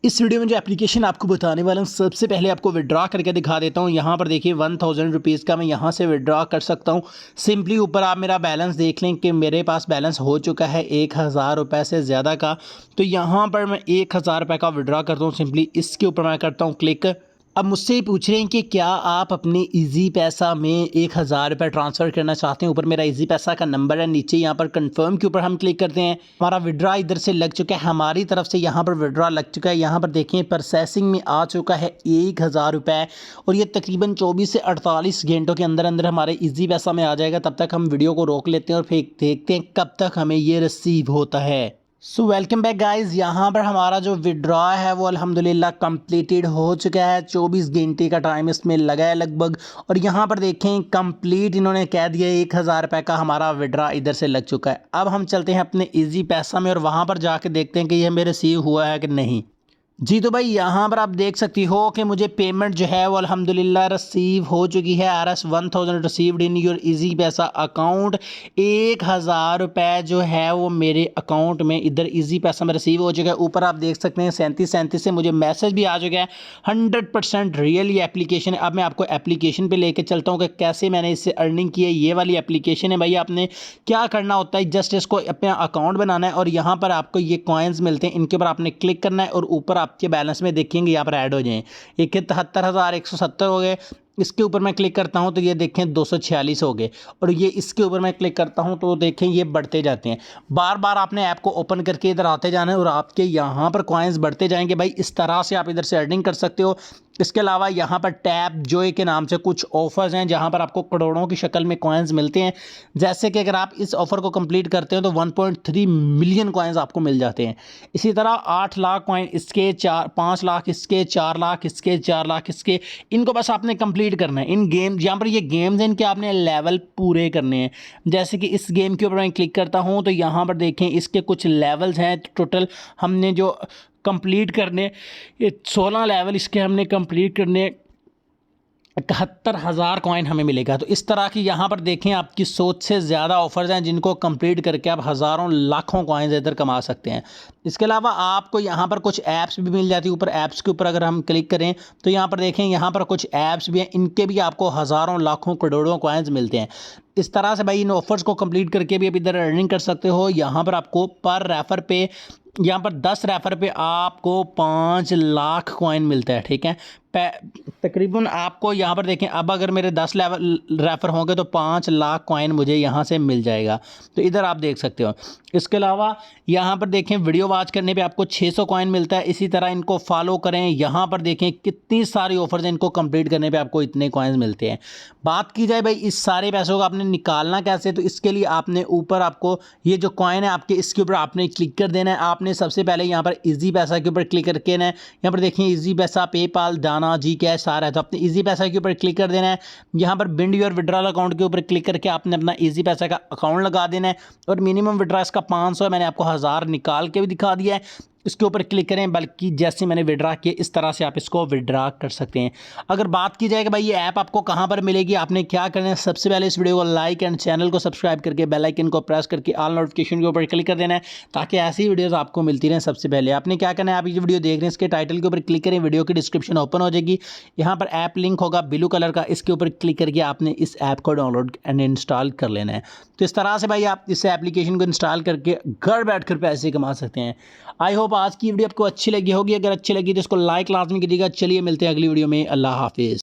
इस वीडियो में जो एप्लीकेशन आपको बताने वाला हूँ, सबसे पहले आपको विड्रॉ करके दिखा देता हूँ। यहाँ पर देखिए 1000 रुपीज़ का मैं यहाँ से विड्रॉ कर सकता हूँ। सिंपली ऊपर आप मेरा बैलेंस देख लें कि मेरे पास बैलेंस हो चुका है 1000 रुपये से ज़्यादा का। तो यहाँ पर मैं 1000 रुपये का विड्रॉ करता हूँ। सिंपली इसके ऊपर मैं करता हूँ क्लिक। अब मुझसे ही पूछ रहे हैं कि क्या आप अपने इजी पैसा में 1000 रुपये ट्रांसफ़र करना चाहते हैं। ऊपर मेरा इजी पैसा का नंबर है, नीचे यहाँ पर कंफर्म के ऊपर हम क्लिक करते हैं। हमारा विड्रॉ इधर से लग चुका है, हमारी तरफ से यहाँ पर विड्रॉ लग चुका है। यहाँ पर देखें प्रोसेसिंग में आ चुका है 1000 रुपये और ये तकरीबन 24 से 48 घंटों के अंदर अंदर हमारे इजी पैसा में आ जाएगा। तब तक हम वीडियो को रोक लेते हैं और फिर देखते हैं कब तक हमें ये रिसीव होता है। So welcome back guys. यहाँ पर हमारा जो विड्रॉ है वो अल्हम्दुलिल्लाह कंप्लीटेड हो चुका है। 24 घंटे का टाइम इसमें लगा है लगभग। और यहाँ पर देखें कंप्लीट इन्होंने कह दिया 1000 रुपये का हमारा विड्रॉ इधर से लग चुका है। अब हम चलते हैं अपने इजी पैसा में और वहाँ पर जाके देखते हैं कि ये हमें रिसीव हुआ है कि नहीं। जी तो भाई यहाँ पर आप देख सकती हो कि मुझे पेमेंट जो है वो अल्हम्दुलिल्लाह रिसीव हो चुकी है। RS 1000 received in your easy पैसा अकाउंट। 1000 रुपये जो है वो मेरे अकाउंट में इधर इजी पैसा में रिसीव हो चुका है। ऊपर आप देख सकते हैं 37 से मुझे मैसेज भी आ चुका है। 100% रियल ये एप्लीकेशन है। अब मैं आपको एप्लीकेशन पे लेके चलता हूँ कि कैसे मैंने इससे अर्निंग की है। ये वाली एप्लीकेशन है भाई। आपने क्या करना होता है, जस्ट इसको अपना अकाउंट बनाना है और यहाँ पर आपको ये कॉइन्स मिलते हैं, इनके ऊपर आपने क्लिक करना है और ऊपर आपके बैलेंस में देखेंगे यहाँ पर ऐड हो जाएं। ये 73,170 हो गए। इसके ऊपर मैं क्लिक करता हूँ तो ये देखें 246 हो गए। और ये इसके ऊपर मैं क्लिक करता हूँ तो देखें ये बढ़ते जाते हैं। बार बार आपने ऐप को ओपन करके इधर आते जाना है और आपके यहाँ पर कॉइन्स बढ़ते जाएंगे। भाई इस तरह से आप इधर से अर्निंग कर सकते हो। इसके अलावा यहाँ पर टैप जोए के नाम से कुछ ऑफर्स हैं जहाँ पर आपको करोड़ों की शक्ल में कॉइन्स मिलते हैं। जैसे कि अगर आप इस ऑफ़र को कंप्लीट करते हो तो 1.3 मिलियन कॉइन्स आपको मिल जाते हैं। इसी तरह 8 लाख कॉइन इसके, 5 लाख इसके, 4 लाख इसके, 4 लाख इसके। इनको बस आपने कंप्लीट करना है। इन गेम यहाँ पर ये गेम्स हैं, इनके आपने लेवल पूरे करने हैं। जैसे कि इस गेम के ऊपर मैं क्लिक करता हूँ तो यहाँ पर देखें इसके कुछ लेवल्स हैं। टोटल हमने जो कंप्लीट करने, ये 16 लेवल इसके हमने कंप्लीट करने, 71,000 कॉइन हमें मिलेगा। तो इस तरह की यहाँ पर देखें आपकी सोच से ज़्यादा ऑफर्स हैं जिनको कंप्लीट करके आप हज़ारों लाखों कॉइन्स इधर कमा सकते हैं। इसके अलावा आपको यहाँ पर कुछ ऐप्स भी मिल जाती है। ऊपर ऐप्स के ऊपर अगर हम क्लिक करें तो यहाँ पर देखें यहाँ पर कुछ ऐप्स भी हैं, इनके भी आपको हज़ारों लाखों करोड़ों कॉइन्स मिलते हैं। इस तरह से भाई इन ऑफर्स को कंप्लीट करके भी आप इधर अर्निंग कर सकते हो। यहाँ पर आपको पर रेफर पे, यहाँ पर 10 रेफर पे आपको 5 लाख कॉइन मिलता है। ठीक है, तकरीबन आपको यहाँ पर देखें अब अगर मेरे 10 लेवल रेफर होंगे तो 5 लाख कॉइन मुझे यहाँ से मिल जाएगा। तो इधर आप देख सकते हो। इसके अलावा यहाँ पर देखें वीडियो वॉच करने पे आपको 600 कॉइन मिलता है। इसी तरह इनको फॉलो करें। यहाँ पर देखें कितनी सारी ऑफर्स हैं, इनको कंप्लीट करने पे आपको इतने कॉइन्स मिलते हैं। बात की जाए भाई इस सारे पैसों को आपने निकालना कैसे, तो इसके लिए आपने ऊपर आपको ये जो कॉइन है आपके, इसके ऊपर आपने क्लिक कर देना है। आपने सबसे पहले यहाँ पर इजी पैसा के ऊपर क्लिक करके ना, यहाँ पर देखिए इजी पैसा, पेपाल, दाना, जी कैश सारा है। तो आपने इजी पैसा के ऊपर क्लिक कर देना है। यहाँ पर बिंड योर विड्रॉल अकाउंट के ऊपर क्लिक करके आपने अपना इजी पैसा का अकाउंट लगा देना है। और मिनिमम विड्रॉ इसका 500 है, मैंने आपको 1000 निकाल के भी दिखा दिया है। इसके ऊपर क्लिक करें, बल्कि जैसे मैंने विड्रॉ किया इस तरह से आप इसको विड्रॉ कर सकते हैं। अगर बात की जाए कि भाई ये ऐप आपको कहाँ पर मिलेगी, आपने क्या करना है, सबसे पहले इस वीडियो को लाइक एंड चैनल को सब्सक्राइब करके बेल आइकन को प्रेस करके ऑल नोटिफिकेशन के ऊपर क्लिक कर देना है ताकि ऐसी वीडियोस आपको मिलती रहें सबसे पहले। आपने क्या करना है, आप ये वीडियो देख रहे हैं इसके टाइटल के ऊपर क्लिक करें, वीडियो की डिस्क्रिप्शन ओपन हो जाएगी। यहाँ पर ऐप लिंक होगा ब्लू कलर का, इसके ऊपर क्लिक करके आपने इस ऐप को डाउनलोड एंड इंस्टॉल कर लेना है। तो इस तरह से भाई आप इस एप्लीकेशन को इंस्टॉल करके घर बैठकर पैसे कमा सकते हैं। आई होप आज की वीडियो आपको अच्छी लगी होगी। अगर अच्छी लगी तो इसको लाइक लाजमी कीजिएगा। चलिए मिलते हैं अगली वीडियो में। अल्लाह हाफिज़।